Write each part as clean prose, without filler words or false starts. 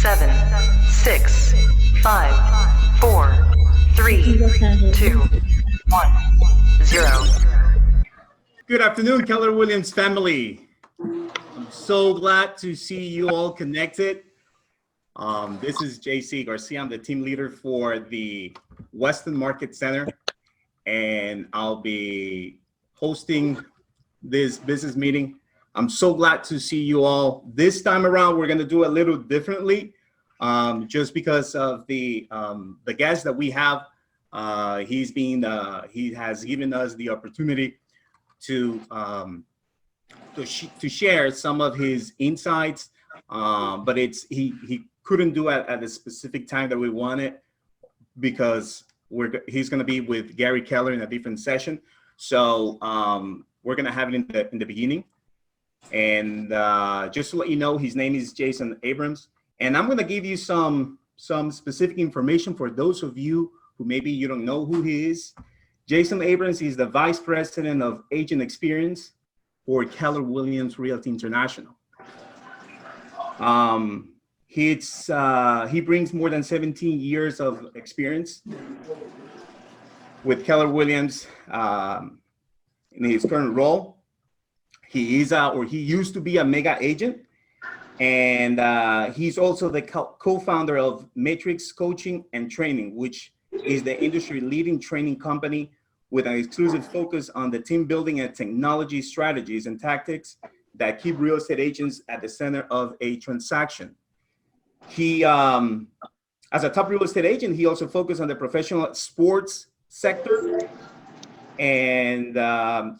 7, 6, 5, 4, 3, 2, 1, 0. Good afternoon, Keller Williams family. I'm so glad to see you all connected. This is JC Garcia. I'm the team leader for the Weston Market Center, and I'll be hosting this business meeting. I'm so glad to see you all. This time around, we're going to do a little differently, just because of the guest that we have. He has given us the opportunity to share some of his insights, but he couldn't do it at a specific time that we wanted because he's going to be with Gary Keller in a different session. So we're going to have it in the beginning. And just to let you know, his name is Jason Abrams, and I'm going to give you some specific information for those of you who maybe you don't know who he is. Jason Abrams is the Vice President of Agent Experience for Keller Williams Realty International. He brings more than 17 years of experience with Keller Williams in his current role. He used to be a mega agent, and he's also the co-founder of Matrix Coaching and Training, which is the industry-leading training company with an exclusive focus on the team building and technology strategies and tactics that keep real estate agents at the center of a transaction. He, as a top real estate agent, he also focused on the professional sports sector. And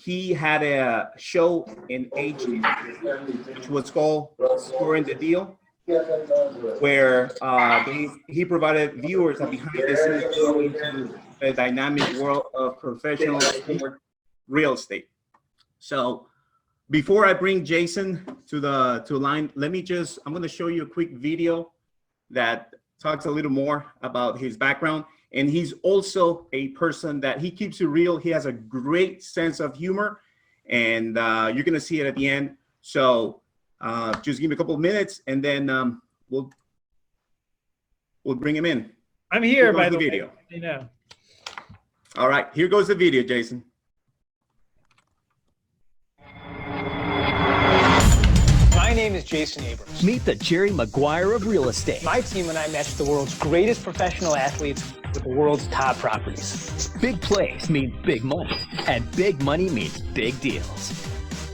he had a show in H, which was called Scoring the Deal, where he provided viewers a behind the scenes look into the dynamic world of professional sport real estate. So before I bring Jason to line, I'm going to show you a quick video that talks a little more about his background. And he's also a person that he keeps it real. He has a great sense of humor, and you're going to see it at the end. So just give me a couple of minutes, and then we'll bring him in. I'm here by the video. You know. All right, here goes the video, Jason. My name is Jason Abrams. Meet the Jerry Maguire of real estate. My team and I match the world's greatest professional athletes with the world's top properties. Big plays mean big money, and big money means big deals.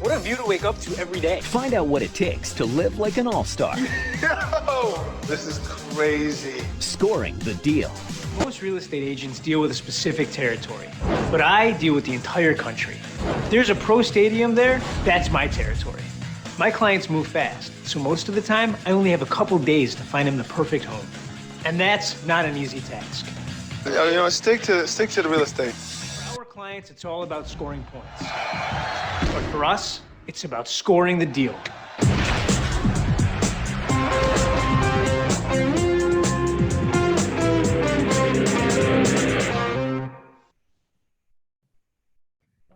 What a view to wake up to every day. Find out what it takes to live like an all-star. Yo, this is crazy. Scoring the deal. Most real estate agents deal with a specific territory, but I deal with the entire country. If there's a pro stadium there, that's my territory. My clients move fast, so most of the time, I only have a couple days to find them the perfect home. And that's not an easy task. You know, stick to the real estate. For our clients, it's all about scoring points. But for us, it's about scoring the deal.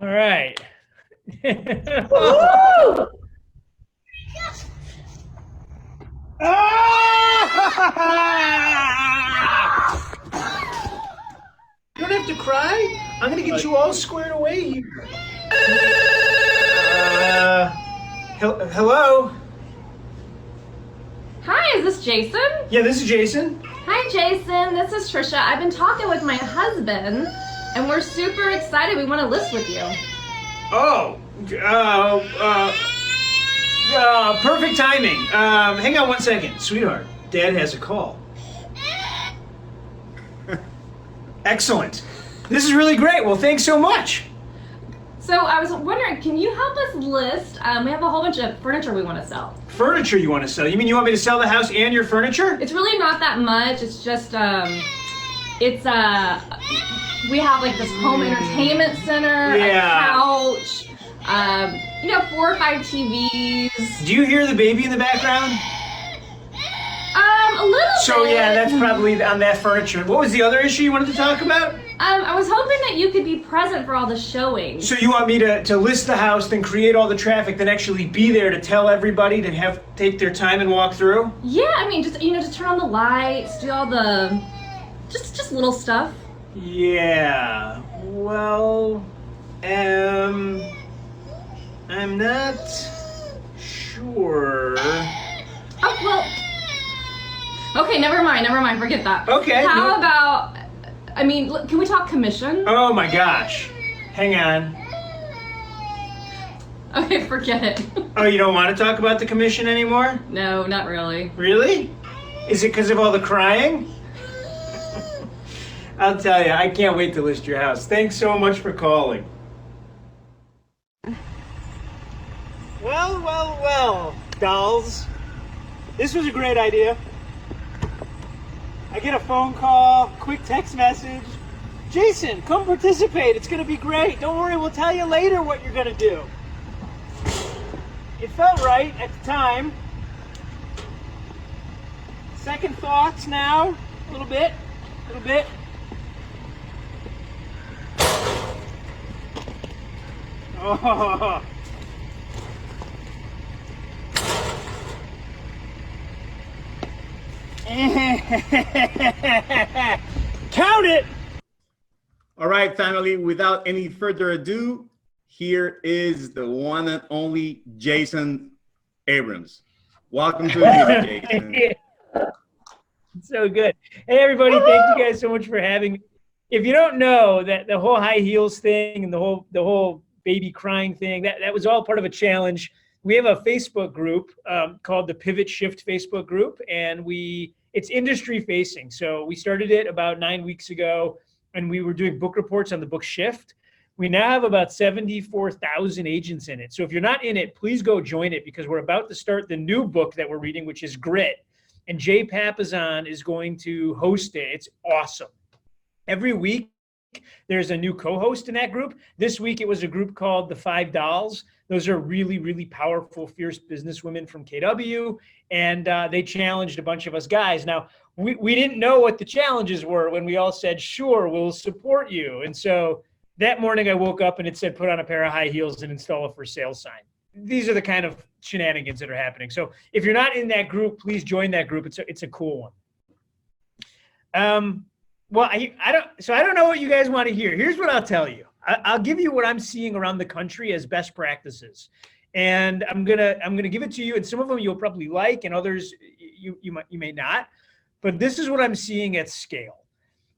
All right. You don't have to cry. I'm gonna get you all squared away here. Hello? Hi, is this Jason? Yeah, this is Jason. Hi, Jason. This is Trisha. I've been talking with my husband, and we're super excited. We want to list with you. Oh, perfect timing. Hang on one second. Sweetheart, Dad has a call. Excellent. This is really great. Well, thanks so much. So I was wondering, can you help us list? We have a whole bunch of furniture we want to sell. Furniture you want to sell? You mean you want me to sell the house and your furniture? It's really not that much. It's just, we have like this home entertainment center, a couch, 4 or 5 TVs. Do you hear the baby in the background? A little bit. So yeah, that's probably on that furniture. What was the other issue you wanted to talk about? I was hoping that you could be present for all the showings. So you want me to list the house, then create all the traffic, then actually be there to tell everybody to take their time and walk through? Yeah, I mean, just, to turn on the lights, do all the, just little stuff. Yeah, well, I'm not sure. Oh, well, okay, never mind, forget that. Okay. How about, I mean, can we talk commission? Oh my gosh, hang on. Okay, forget it. Oh, you don't want to talk about the commission anymore? No, not really. Really? Is it because of all the crying? I'll tell you, I can't wait to list your house. Thanks so much for calling. Well, dolls. This was a great idea. I get a phone call, quick text message. Jason, come participate. It's going to be great. Don't worry, we'll tell you later what you're going to do. It felt right at the time. Second thoughts now, a little bit. Oh. Count it! All right, family, without any further ado, here is the one and only Jason Abrams. Welcome to the video, Jason. So good. Hey, everybody, thank you guys so much for having me. If you don't know, that the whole high heels thing and the whole baby crying thing, that was all part of a challenge. We have a Facebook group called the Pivot Shift Facebook group, and it's industry facing. So we started it about 9 weeks ago, and we were doing book reports on the book Shift. We now have about 74,000 agents in it. So if you're not in it, please go join it, because we're about to start the new book that we're reading, which is Grit. And Jay Papasan is going to host it. It's awesome. Every week, there's a new co-host in that group. This week, it was a group called the 5 Dolls. Those are really, really powerful, fierce businesswomen from KW. And they challenged a bunch of us guys. Now, we didn't know what the challenges were when we all said, sure, we'll support you. And so that morning I woke up and it said, put on a pair of high heels and install a for sale sign. These are the kind of shenanigans that are happening. So if you're not in that group, please join that group. It's a cool one. Well, I don't know what you guys want to hear. Here's what I'll tell you. I'll give you what I'm seeing around the country as best practices. And I'm gonna give it to you, and some of them you'll probably like, and others you may not. But this is what I'm seeing at scale.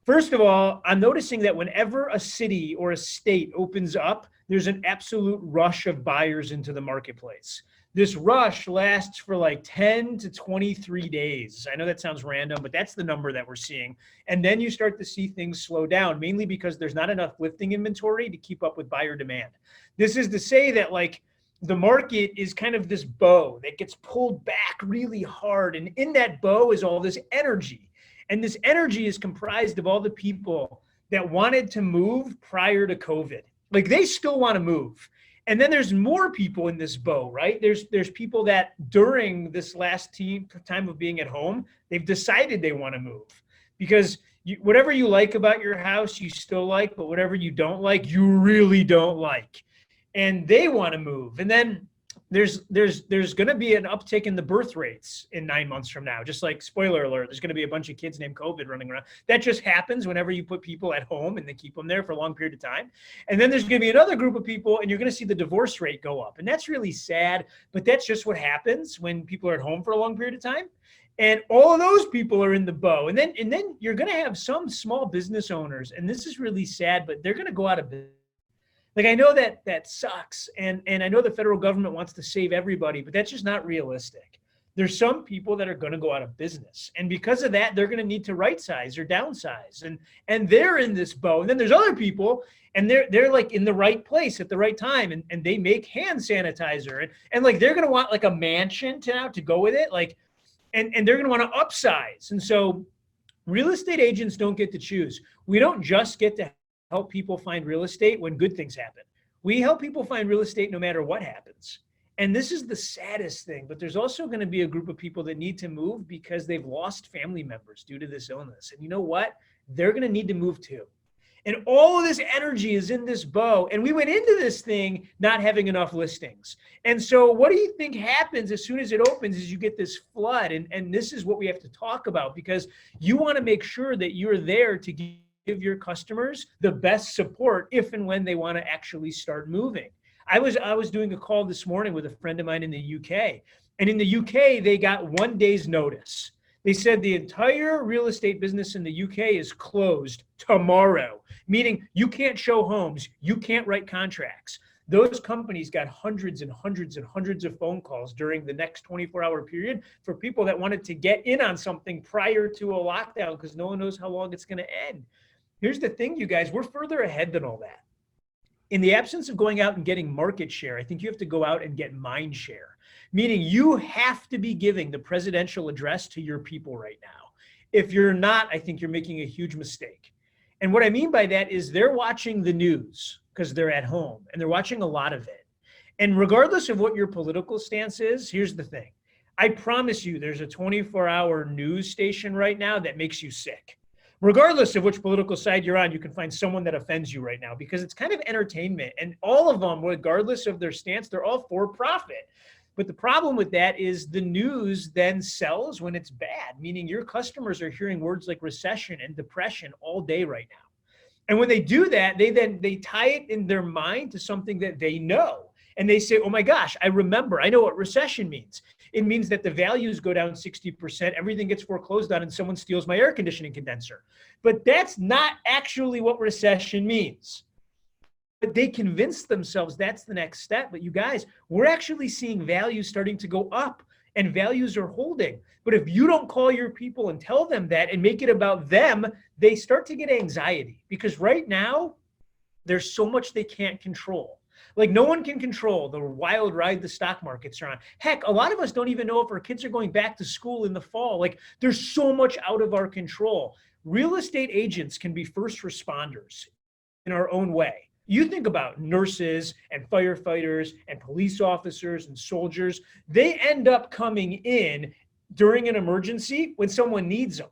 First of all, I'm noticing that whenever a city or a state opens up, there's an absolute rush of buyers into the marketplace. This rush lasts for like 10 to 23 days. I know that sounds random, but that's the number that we're seeing. And then you start to see things slow down, mainly because there's not enough listing inventory to keep up with buyer demand. This is to say that like the market is kind of this bow that gets pulled back really hard. And in that bow is all this energy. And this energy is comprised of all the people that wanted to move prior to COVID. Like they still want to move. And then there's more people in this bow, right? There's people that during this last time of being at home, they've decided they want to move. Because whatever you like about your house, you still like, but whatever you don't like, you really don't like. And they want to move. And then there's going to be an uptick in the birth rates in 9 months from now. Just like, spoiler alert, there's going to be a bunch of kids named COVID running around. That just happens whenever you put people at home and they keep them there for a long period of time. And then there's going to be another group of people, and you're going to see the divorce rate go up. And that's really sad, but that's just what happens when people are at home for a long period of time. And all of those people are in the bow. And then you're going to have some small business owners, and this is really sad, but they're going to go out of business. Like, I know that sucks, and I know the federal government wants to save everybody, but that's just not realistic. There's some people that are going to go out of business, and because of that, they're going to need to right size or downsize, and they're in this bow. And then there's other people, and they're like in the right place at the right time, and they make hand sanitizer, and like they're going to want like a mansion to go with it, like, and they're going to want to upsize. And so real estate agents don't get to choose. We don't just get to help people find real estate when good things happen. We help people find real estate no matter what happens. And this is the saddest thing, but there's also going to be a group of people that need to move because they've lost family members due to this illness. And you know what? They're going to need to move too. And all of this energy is in this bow. And we went into this thing not having enough listings. And so what do you think happens as soon as it opens is you get this flood. And this is what we have to talk about, because you want to make sure that you're there to give your customers the best support if and when they want to actually start moving. I was doing a call this morning with a friend of mine in the UK. And in the UK, they got 1 day's notice. They said the entire real estate business in the UK is closed tomorrow, meaning you can't show homes, you can't write contracts. Those companies got hundreds and hundreds and hundreds of phone calls during the next 24-hour period for people that wanted to get in on something prior to a lockdown because no one knows how long it's going to end. Here's the thing, you guys, we're further ahead than all that. In the absence of going out and getting market share, I think you have to go out and get mind share. Meaning you have to be giving the presidential address to your people right now. If you're not, I think you're making a huge mistake. And what I mean by that is they're watching the news because they're at home and they're watching a lot of it. And regardless of what your political stance is, here's the thing. I promise you there's a 24-hour news station right now that makes you sick. Regardless of which political side you're on, you can find someone that offends you right now because it's kind of entertainment. And all of them, regardless of their stance, they're all for profit. But the problem with that is the news then sells when it's bad, meaning your customers are hearing words like recession and depression all day right now. And when they do that, they tie it in their mind to something that they know. And they say, oh my gosh, I remember, I know what recession means. It means that the values go down 60%, everything gets foreclosed on, and someone steals my air conditioning condenser. But that's not actually what recession means. But they convince themselves that's the next step. But you guys, we're actually seeing values starting to go up and values are holding. But if you don't call your people and tell them that and make it about them, they start to get anxiety because right now there's so much they can't control. Like no one can control the wild ride the stock markets are on. Heck, a lot of us don't even know if our kids are going back to school in the fall. Like there's so much out of our control. Real estate agents can be first responders in our own way. You think about nurses and firefighters and police officers and soldiers. They end up coming in during an emergency when someone needs them.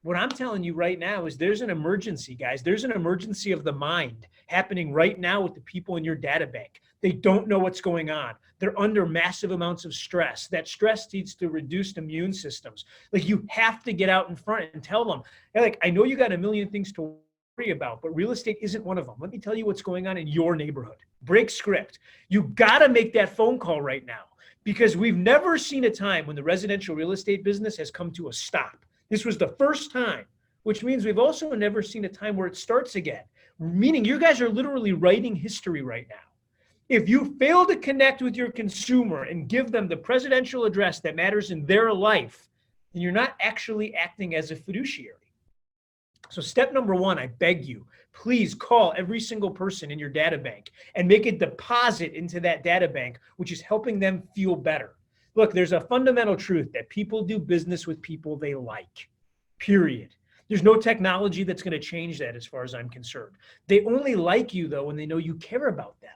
What I'm telling you right now is there's an emergency, guys. There's an emergency of the mind happening right now with the people in your data bank. They don't know what's going on. They're under massive amounts of stress. That stress leads to reduced immune systems. Like you have to get out in front and tell them, hey, like, I know you got a million things to worry about, but real estate isn't one of them. Let me tell you what's going on in your neighborhood. Break script. You got to make that phone call right now because we've never seen a time when the residential real estate business has come to a stop. This was the first time, which means we've also never seen a time where it starts again, meaning you guys are literally writing history right now. If you fail to connect with your consumer and give them the presidential address that matters in their life, then you're not actually acting as a fiduciary. So step number one, I beg you, please call every single person in your data bank and make a deposit into that data bank, which is helping them feel better. Look, there's a fundamental truth that people do business with people they like, period. There's no technology that's going to change that as far as I'm concerned. They only like you, though, when they know you care about them.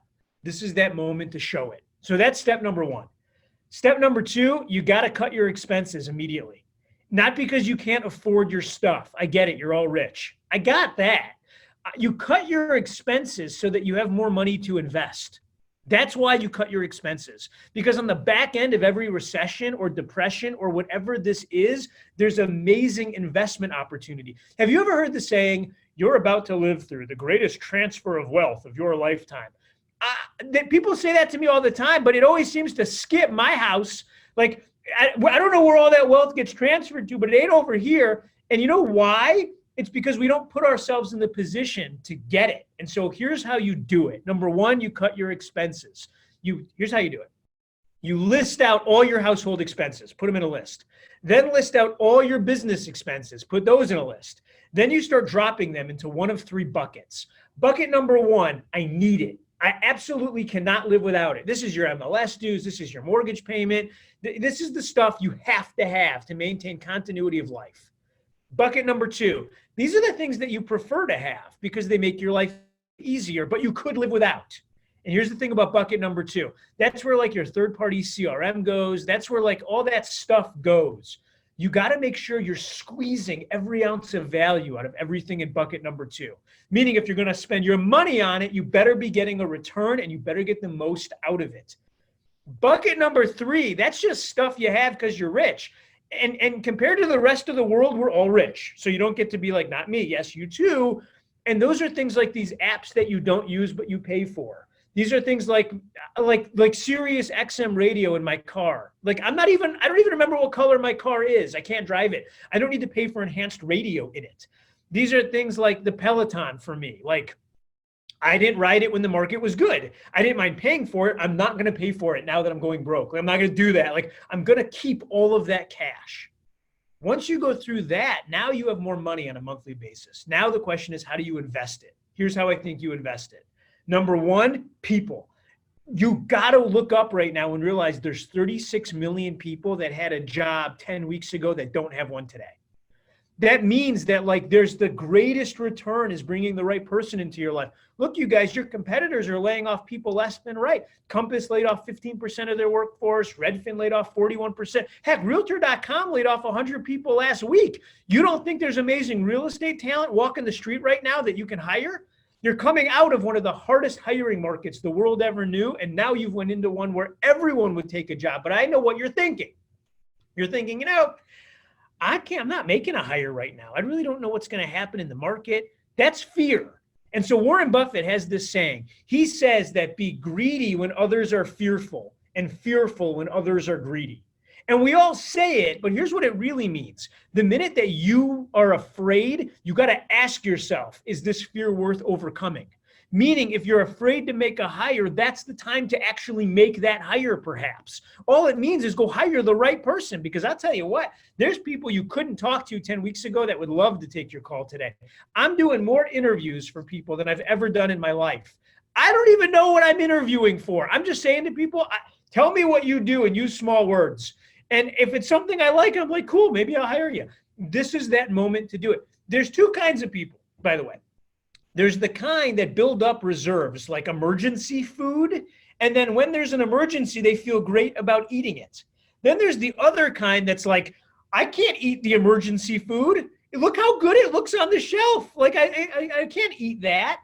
This is that moment to show it. So that's step number one. Step number two, you got to cut your expenses immediately. Not because you can't afford your stuff. I get it. You're all rich. I got that. You cut your expenses so that you have more money to invest. That's why you cut your expenses. Because on the back end of every recession or depression or whatever this is, there's amazing investment opportunity. Have you ever heard the saying, you're about to live through the greatest transfer of wealth of your lifetime? People say that to me all the time, but it always seems to skip my house. Like, I don't know where all that wealth gets transferred to, but it ain't over here. And you know why? It's because we don't put ourselves in the position to get it. And so here's how you do it. Number one, you cut your expenses. Here's how you do it. You list out all your household expenses, put them in a list. Then list out all your business expenses, put those in a list. Then you start dropping them into one of three buckets. Bucket number one, I need it. I absolutely cannot live without it. This is your MLS dues. This is your mortgage payment. This is the stuff you have to maintain continuity of life. Bucket number two, these are the things that you prefer to have because they make your life easier, but you could live without. And here's the thing about bucket number two. That's where like your third-party CRM goes. That's where like all that stuff goes. You got to make sure you're squeezing every ounce of value out of everything in bucket number 2. Meaning if you're going to spend your money on it, you better be getting a return and you better get the most out of it. Bucket number 3, that's just stuff you have because you're rich. And compared to the rest of the world, we're all rich. So you don't get to be like, not me. Yes, you too. And those are things like these apps that you don't use, but you pay for. These are things like Sirius XM radio in my car. Like I don't even remember what color my car is. I can't drive it. I don't need to pay for enhanced radio in it. These are things like the Peloton for me. Like I didn't ride it when the market was good. I didn't mind paying for it. I'm not going to pay for it now that I'm going broke. I'm not going to do that. Like I'm going to keep all of that cash. Once you go through that, now you have more money on a monthly basis. Now the question is, how do you invest it? Here's how I think you invest it. Number 1, people. You got to look up right now and realize there's 36 million people that had a job 10 weeks ago that don't have one today. That means that like there's the greatest return is bringing the right person into your life. Look, you guys, your competitors are laying off people left and right. Compass laid off 15% of their workforce. Redfin laid off 41%. Heck, Realtor.com laid off 100 people last week. You don't think there's amazing real estate talent walking the street right now that you can hire? You're coming out of one of the hardest hiring markets the world ever knew, and now you've went into one where everyone would take a job. But I know what you're thinking. You're thinking, I'm not making a hire right now. I really don't know what's going to happen in the market. That's fear. And so Warren Buffett has this saying. He says that be greedy when others are fearful and fearful when others are greedy. And we all say it, but here's what it really means. The minute that you are afraid, you got to ask yourself, is this fear worth overcoming? Meaning, if you're afraid to make a hire, that's the time to actually make that hire, perhaps. All it means is go hire the right person, because I'll tell you what, there's people you couldn't talk to 10 weeks ago that would love to take your call today. I'm doing more interviews for people than I've ever done in my life. I don't even know what I'm interviewing for. I'm just saying to people, tell me what you do and use small words. And if it's something I like, I'm like, cool, maybe I'll hire you. This is that moment to do it. There's 2 kinds of people, by the way. There's the kind that build up reserves, like emergency food. And then when there's an emergency, they feel great about eating it. Then there's the other kind that's like, I can't eat the emergency food. Look how good it looks on the shelf. Like, I can't eat that.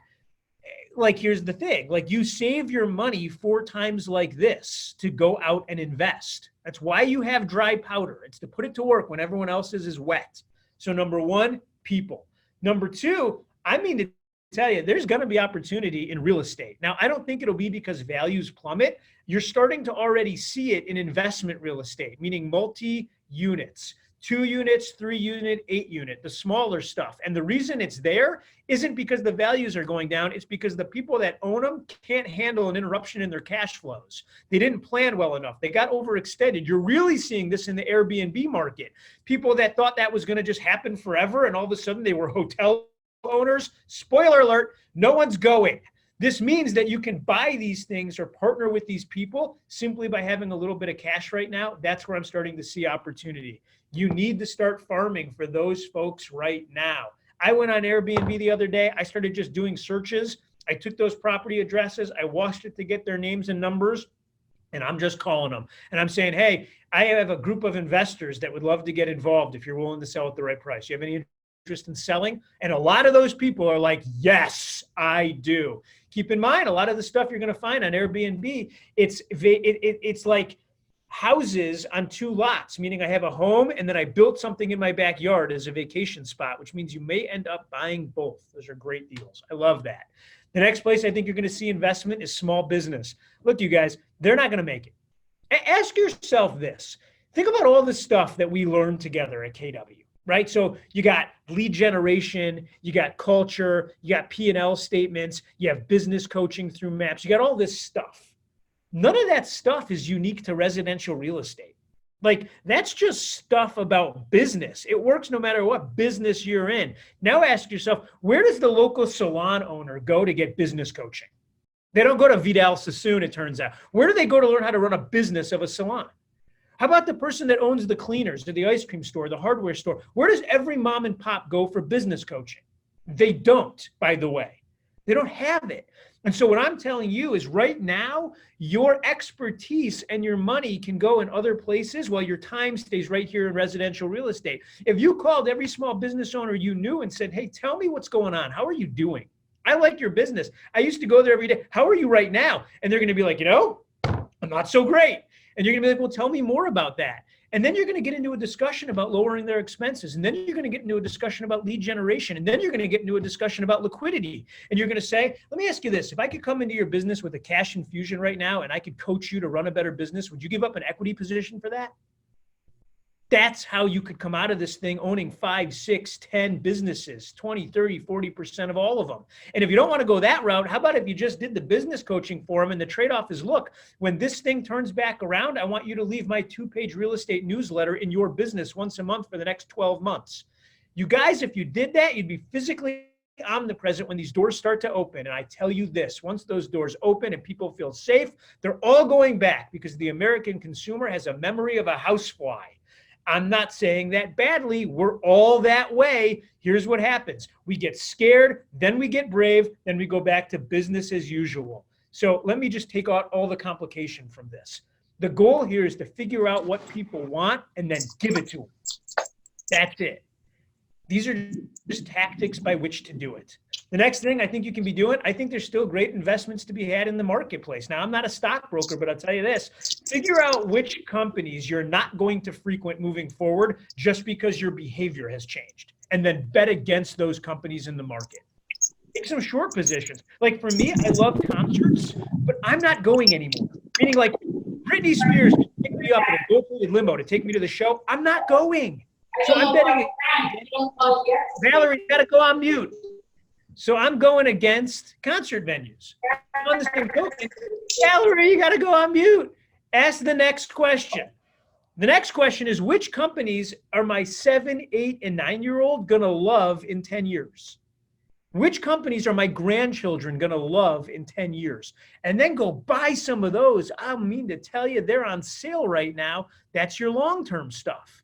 Like, here's the thing. Like, you save your money 4 times like this to go out and invest. That's why you have dry powder. It's to put it to work when everyone else's is wet. So number 1, people. Number 2, I mean to tell you, there's going to be opportunity in real estate. Now, I don't think it'll be because values plummet. You're starting to already see it in investment real estate, meaning multi-units. 2 units, 3 unit, 8 unit, the smaller stuff. And the reason it's there isn't because the values are going down. It's because the people that own them can't handle an interruption in their cash flows. They didn't plan well enough. They got overextended. You're really seeing this in the Airbnb market. People that thought that was going to just happen forever, and all of a sudden they were hotel owners. Spoiler alert, no one's going. This means that you can buy these things or partner with these people simply by having a little bit of cash right now. That's where I'm starting to see opportunity. You need to start farming for those folks right now. I went on Airbnb the other day. I started just doing searches. I took those property addresses. I washed it to get their names and numbers, and I'm just calling them. And I'm saying, hey, I have a group of investors that would love to get involved if you're willing to sell at the right price. You have any interest in selling? And a lot of those people are like, yes, I do. Keep in mind, a lot of the stuff you're going to find on Airbnb, it's like houses on 2 lots, meaning I have a home and then I built something in my backyard as a vacation spot, which means you may end up buying both. Those are great deals. I love that. The next place I think you're going to see investment is small business. Look, you guys, they're not going to make it. Ask yourself this. Think about all the stuff that we learned together at KW. Right? So you got lead generation, you got culture, you got P&L statements, you have business coaching through maps, you got all this stuff. None of that stuff is unique to residential real estate. Like, that's just stuff about business. It works no matter what business you're in. Now ask yourself, where does the local salon owner go to get business coaching? They don't go to Vidal Sassoon, it turns out. Where do they go to learn how to run a business of a salon? How about the person that owns the cleaners, or the ice cream store, the hardware store? Where does every mom and pop go for business coaching? They don't, by the way. They don't have it. And so what I'm telling you is right now, your expertise and your money can go in other places while your time stays right here in residential real estate. If you called every small business owner you knew and said, hey, tell me what's going on. How are you doing? I like your business. I used to go there every day. How are you right now? And they're going to be like, I'm not so great. And you're going to be like, well, tell me more about that. And then you're going to get into a discussion about lowering their expenses. And then you're going to get into a discussion about lead generation. And then you're going to get into a discussion about liquidity. And you're going to say, let me ask you this. If I could come into your business with a cash infusion right now and I could coach you to run a better business, would you give up an equity position for that? That's how you could come out of this thing owning 5, 6, 10 businesses, 20, 30, 40% of all of them. And if you don't want to go that route, how about if you just did the business coaching for them and the trade-off is, look, when this thing turns back around, I want you to leave my 2-page real estate newsletter in your business once a month for the next 12 months. You guys, if you did that, you'd be physically omnipresent when these doors start to open. And I tell you this, once those doors open and people feel safe, they're all going back because the American consumer has a memory of a housefly. I'm not saying that badly. We're all that way. Here's what happens. We get scared, then we get brave, then we go back to business as usual. So let me just take out all the complication from this. The goal here is to figure out what people want and then give it to them. That's it. These are just tactics by which to do it. The next thing I think you can be doing, I think there's still great investments to be had in the marketplace. Now, I'm not a stockbroker, but I'll tell you this, figure out which companies you're not going to frequent moving forward just because your behavior has changed, and then bet against those companies in the market. Take some short positions. Like for me, I love concerts, but I'm not going anymore. Meaning like Britney Spears picked me up in a GoFundMe limo to take me to the show. I'm not going. So I'm betting. Valerie, you gotta go on mute. So I'm going against concert venues. On the same token, Valerie, you gotta go on mute. Ask the next question. The next question is, which companies are my 7, 8, and 9-year-old gonna love in 10 years? Which companies are my grandchildren gonna love in 10 years? And then go buy some of those. I mean to tell you, they're on sale right now. That's your long-term stuff.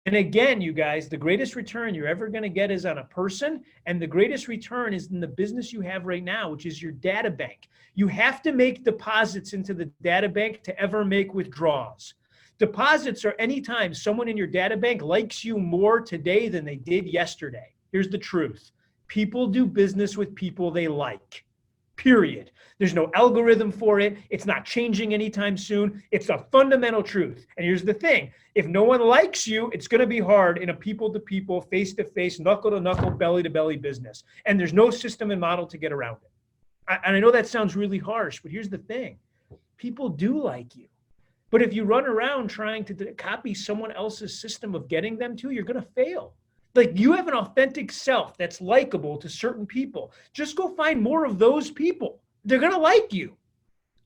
And again, you guys, the greatest return you're ever going to get is on a person, and the greatest return is in the business you have right now, which is your data bank. You have to make deposits into the data bank to ever make withdrawals. Deposits are anytime someone in your data bank likes you more today than they did yesterday. Here's the truth. People do business with people they like. Period. There's no algorithm for it. It's not changing anytime soon. It's a fundamental truth. And here's the thing. If no one likes you, it's going to be hard in a people-to-people, face-to-face, knuckle-to-knuckle, belly-to-belly business. And there's no system and model to get around it. And I know that sounds really harsh, but here's the thing. People do like you. But if you run around trying to copy someone else's system of getting them to, you're going to fail. Like you have an authentic self that's likable to certain people. Just go find more of those people. They're going to like you.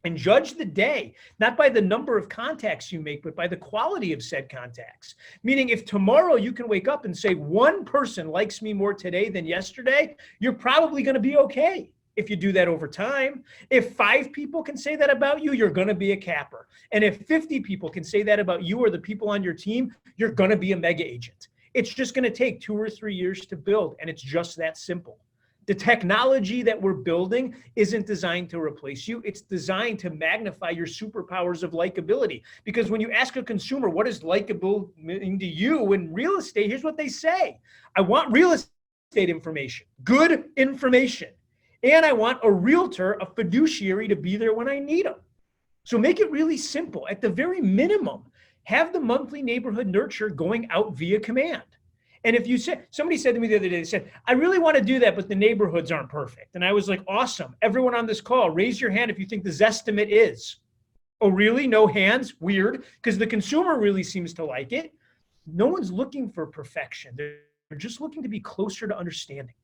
And judge the day, not by the number of contacts you make, but by the quality of said contacts. Meaning if tomorrow you can wake up and say, one person likes me more today than yesterday, you're probably going to be okay. If you do that over time, if 5 people can say that about you, you're going to be a capper. And if 50 people can say that about you or the people on your team, you're going to be a mega agent. It's just going to take 2 or 3 years to build. And it's just that simple. The technology that we're building isn't designed to replace you. It's designed to magnify your superpowers of likability. Because when you ask a consumer, what is likable to you in real estate, here's what they say. I want real estate information, good information. And I want a realtor, a fiduciary to be there when I need them. So make it really simple. At the very minimum, have the monthly neighborhood nurture going out via command. And if you said, somebody said to me the other day, they said, I really want to do that, but the neighborhoods aren't perfect. And I was like, awesome. Everyone on this call, raise your hand if you think the Zestimate is. Oh, really? No hands? Weird. Because the consumer really seems to like it. No one's looking for perfection. They're just looking to be closer to understanding.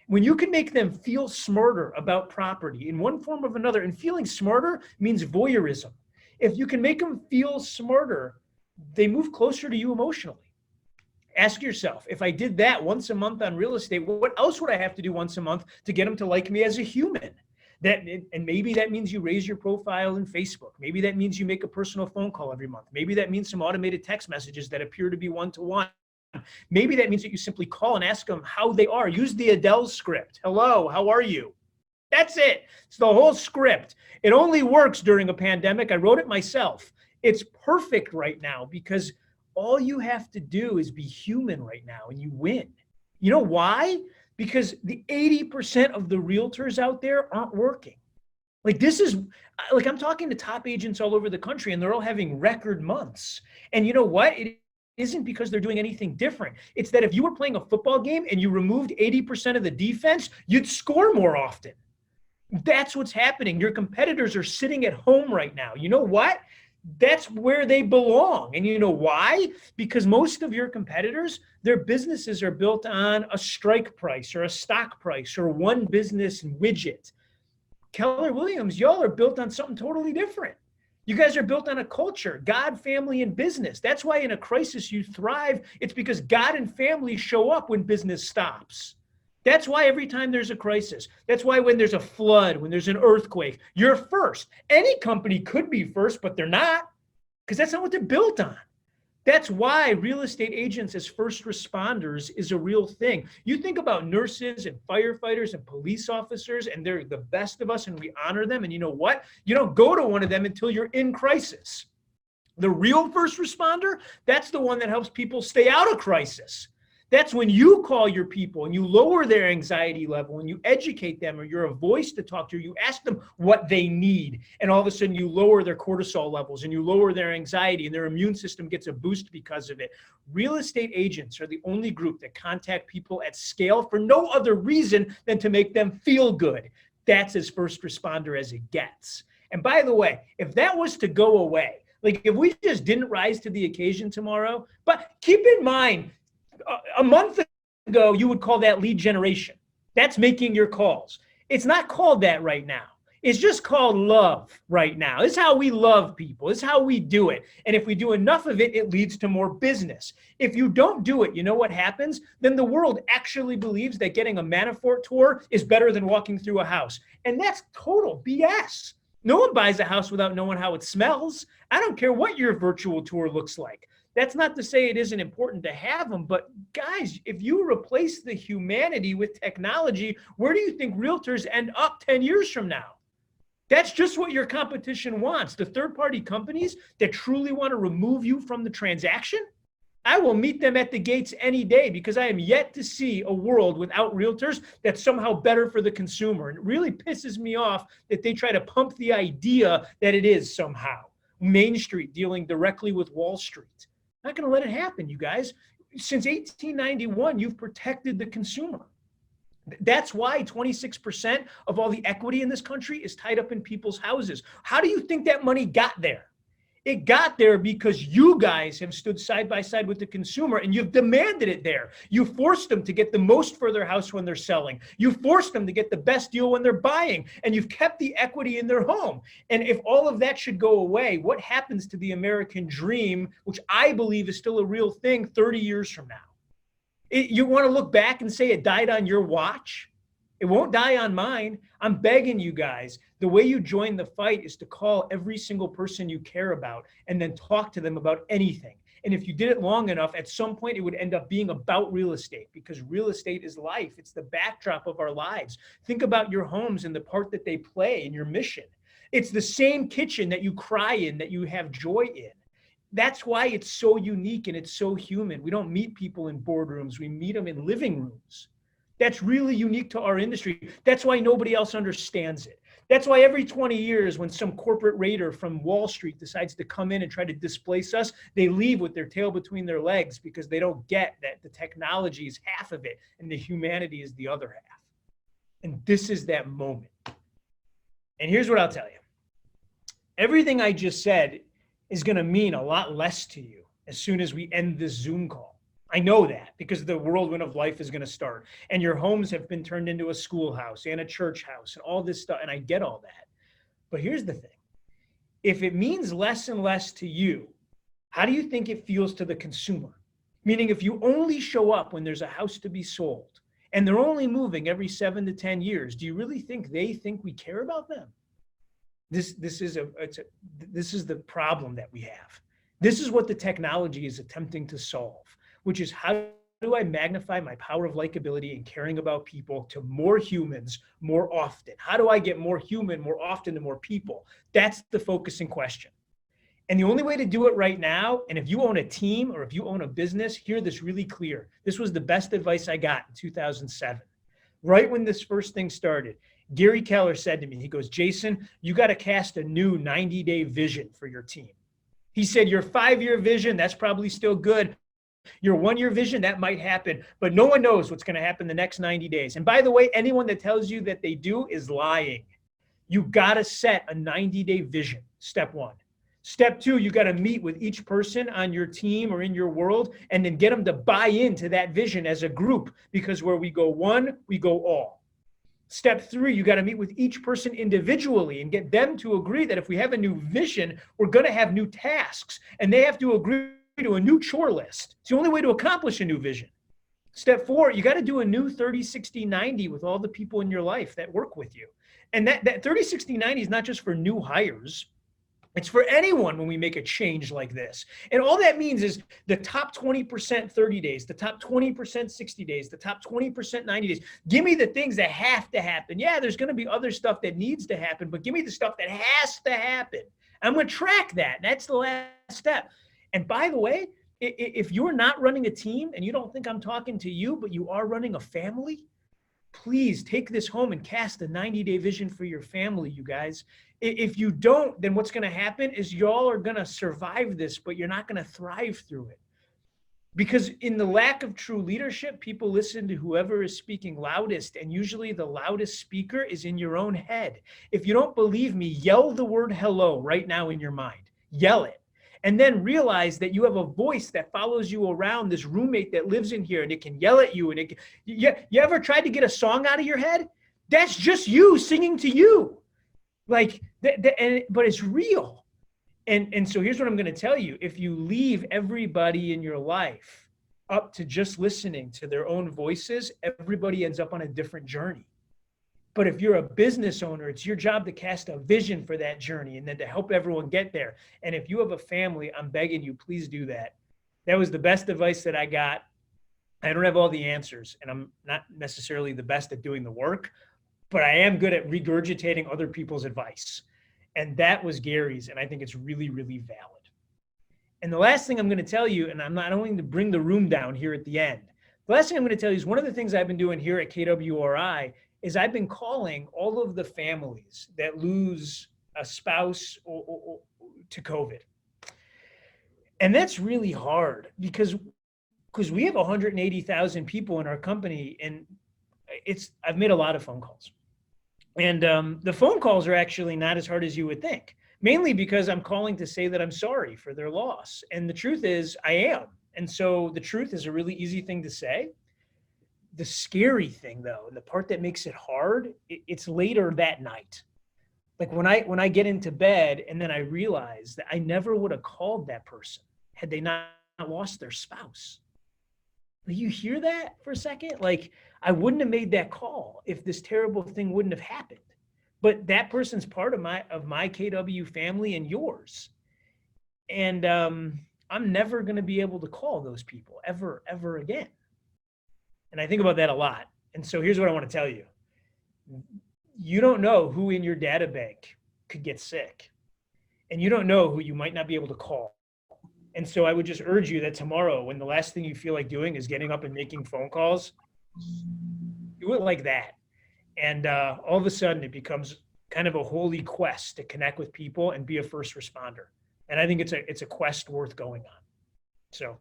When you can make them feel smarter about property in one form or another, and feeling smarter means voyeurism. If you can make them feel smarter, they move closer to you emotionally. Ask yourself, if I did that once a month on real estate, what else would I have to do once a month to get them to like me as a human? And maybe that means you raise your profile in Facebook. Maybe that means you make a personal phone call every month. Maybe that means some automated text messages that appear to be one-to-one. Maybe that means that you simply call and ask them how they are. Use the Adele script. Hello, how are you? That's it. It's the whole script. It only works during a pandemic. I wrote it myself. It's perfect right now because all you have to do is be human right now and you win. You know why? Because the 80% of the realtors out there aren't working. Like I'm talking to top agents all over the country and they're all having record months. And you know what? It isn't because they're doing anything different. It's that if you were playing a football game and you removed 80% of the defense, you'd score more often. That's what's happening. Your competitors are sitting at home right now. You know what? That's where they belong. And you know why? Because most of your competitors, their businesses are built on a strike price or a stock price or one business widget. Keller Williams, y'all are built on something totally different. You guys are built on a culture, God, family, and business. That's why in a crisis you thrive. It's because God and family show up when business stops. That's why every time there's a crisis, that's why when there's a flood, when there's an earthquake, you're first. Any company could be first, but they're not, because that's not what they're built on. That's why real estate agents as first responders is a real thing. You think about nurses and firefighters and police officers, and they're the best of us, and we honor them. And you know what? You don't go to one of them until you're in crisis. The real first responder, that's the one that helps people stay out of crisis. That's when you call your people and you lower their anxiety level and you educate them, or you're a voice to talk to, you ask them what they need. And all of a sudden you lower their cortisol levels and you lower their anxiety and their immune system gets a boost because of it. Real estate agents are the only group that contact people at scale for no other reason than to make them feel good. That's as first responder as it gets. And by the way, if that was to go away, like if we just didn't rise to the occasion tomorrow, but keep in mind, a month ago, you would call that lead generation. That's making your calls. It's not called that right now. It's just called love right now. It's how we love people. It's how we do it. And if we do enough of it, it leads to more business. If you don't do it, you know what happens? Then the world actually believes that getting a Manafort tour is better than walking through a house. And that's total BS. No one buys a house without knowing how it smells. I don't care what your virtual tour looks like. That's not to say it isn't important to have them, but guys, if you replace the humanity with technology, where do you think realtors end up 10 years from now? That's just what your competition wants. The third-party companies that truly want to remove you from the transaction, I will meet them at the gates any day, because I am yet to see a world without realtors that's somehow better for the consumer. And it really pisses me off that they try to pump the idea that it is somehow. Main Street dealing directly with Wall Street. Not going to let it happen, you guys. Since 1891, you've protected the consumer. That's why 26% of all the equity in this country is tied up in people's houses. How do you think that money got there? It got there because you guys have stood side by side with the consumer and you've demanded it there. You forced them to get the most for their house when they're selling. You forced them to get the best deal when they're buying, and you've kept the equity in their home. And if all of that should go away, what happens to the American dream, which I believe is still a real thing 30 years from now? You want to look back and say it died on your watch? It won't die on mine. I'm begging you guys. The way you join the fight is to call every single person you care about and then talk to them about anything. And if you did it long enough, at some point it would end up being about real estate, because real estate is life. It's the backdrop of our lives. Think about your homes and the part that they play in your mission. It's the same kitchen that you cry in, that you have joy in. That's why it's so unique and it's so human. We don't meet people in boardrooms. We meet them in living rooms. That's really unique to our industry. That's why nobody else understands it. That's why every 20 years, when some corporate raider from Wall Street decides to come in and try to displace us, they leave with their tail between their legs, because they don't get that the technology is half of it and the humanity is the other half. And this is that moment. And here's what I'll tell you. Everything I just said is going to mean a lot less to you as soon as we end this Zoom call. I know that, because the whirlwind of life is going to start, and your homes have been turned into a schoolhouse and a church house and all this stuff. And I get all that. But here's the thing. If it means less and less to you, how do you think it feels to the consumer? Meaning, if you only show up when there's a house to be sold and they're only moving every 7 to 10 years, do you really think they think we care about them? This is the problem that we have. This is what the technology is attempting to solve, which is how do I magnify my power of likability and caring about people to more humans more often? How do I get more human more often to more people? That's the focusing question. And the only way to do it right now, and if you own a team or if you own a business, hear this really clear. This was the best advice I got in 2007. Right when this first thing started, Gary Keller said to me, he goes, Jason, you got to cast a new 90-day vision for your team. He said, your 5-year vision, that's probably still good. Your 1-year vision, that might happen, but no one knows what's going to happen the next 90 days. And by the way, anyone that tells you that they do is lying. You got to set a 90-day vision, step 1. Step 2, you got to meet with each person on your team or in your world and then get them to buy into that vision as a group, because where we go one, we go all. Step 3, you got to meet with each person individually and get them to agree that if we have a new vision, we're going to have new tasks, and they have to agree to a new chore list. It's the only way to accomplish a new vision. Step 4, you got to do a new 30, 60, 90 with all the people in your life that work with you. And that 30, 60, 90 is not just for new hires. It's for anyone when we make a change like this. And all that means is the top 20% 30 days, the top 20% 60 days, the top 20% 90 days. Give me the things that have to happen. Yeah, there's going to be other stuff that needs to happen, but give me the stuff that has to happen. I'm going to track that. That's the last step. And by the way, if you're not running a team and you don't think I'm talking to you, but you are running a family, please take this home and cast a 90-day vision for your family, you guys. If you don't, then what's going to happen is y'all are going to survive this, but you're not going to thrive through it. Because in the lack of true leadership, people listen to whoever is speaking loudest, and usually the loudest speaker is in your own head. If you don't believe me, yell the word hello right now in your mind. Yell it. And then realize that you have a voice that follows you around, this roommate that lives in here, and it can yell at you. And you ever tried to get a song out of your head? That's just you singing to you. But it's real. And so here's what I'm going to tell you. If you leave everybody in your life up to just listening to their own voices, everybody ends up on a different journey. But if you're a business owner, it's your job to cast a vision for that journey and then to help everyone get there. And if you have a family, I'm begging you, please do that. That was the best advice that I got. I don't have all the answers, and I'm not necessarily the best at doing the work, but I am good at regurgitating other people's advice. And that was Gary's, and I think it's really, really valid. And the last thing I'm going to tell you, and I'm not only to bring the room down here at the end, the last thing I'm going to tell you is one of the things I've been doing here at KWRI is I've been calling all of the families that lose a spouse to COVID. And that's really hard because we have 180,000 people in our company, and I've made a lot of phone calls. And the phone calls are actually not as hard as you would think, mainly because I'm calling to say that I'm sorry for their loss. And the truth is I am. And so the truth is a really easy thing to say. The scary thing, though, and the part that makes it hard, it's later that night. Like when I get into bed and then I realize that I never would have called that person had they not lost their spouse. You hear that for a second? Like, I wouldn't have made that call if this terrible thing wouldn't have happened. But that person's part of my KW family and yours. And I'm never going to be able to call those people ever again. And I think about that a lot. And so here's what I want to tell you. You don't know who in your data bank could get sick. And you don't know who you might not be able to call. And so I would just urge you that tomorrow, when the last thing you feel like doing is getting up and making phone calls, do it like that. And all of a sudden it becomes kind of a holy quest to connect with people and be a first responder. And I think it's a quest worth going on. So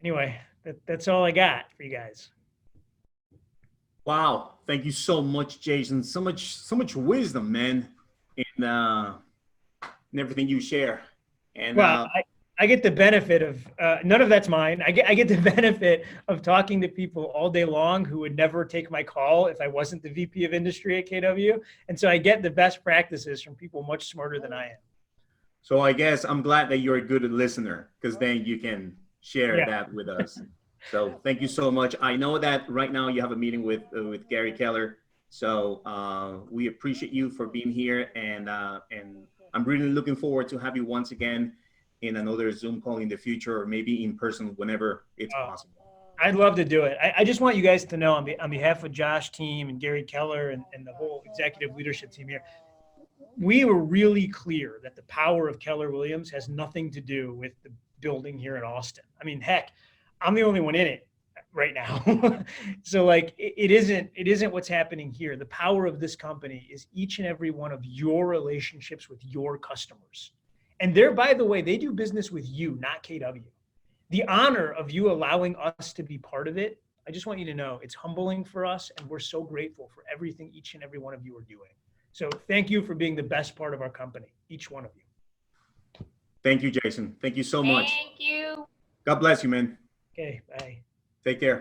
anyway, that's all I got for you guys. Wow. Thank you so much, Jason. So much wisdom, man, in everything you share. And well, I get the benefit of none of that's mine. I get the benefit of talking to people all day long who would never take my call if I wasn't the VP of industry at KW. And so I get the best practices from people much smarter than I am. So I guess I'm glad that you're a good listener, because then you can share that with us. So thank you so much. I know that right now you have a meeting with Gary Keller. So we appreciate you for being here, and I'm really looking forward to have you once again in another Zoom call in the future, or maybe in person whenever it's possible. I'd love to do it. I just want you guys to know on behalf of Josh team and Gary Keller and the whole executive leadership team here, we were really clear that the power of Keller Williams has nothing to do with the building here in Austin. I mean, heck, I'm the only one in it right now. So like, it isn't what's happening here. The power of this company is each and every one of your relationships with your customers. And they're, by the way, they do business with you, not KW. The honor of you allowing us to be part of it, I just want you to know it's humbling for us, and we're so grateful for everything each and every one of you are doing. So thank you for being the best part of our company, each one of you. Thank you, Jason. Thank you so much. Thank you. God bless you, man. Okay, bye. Take care.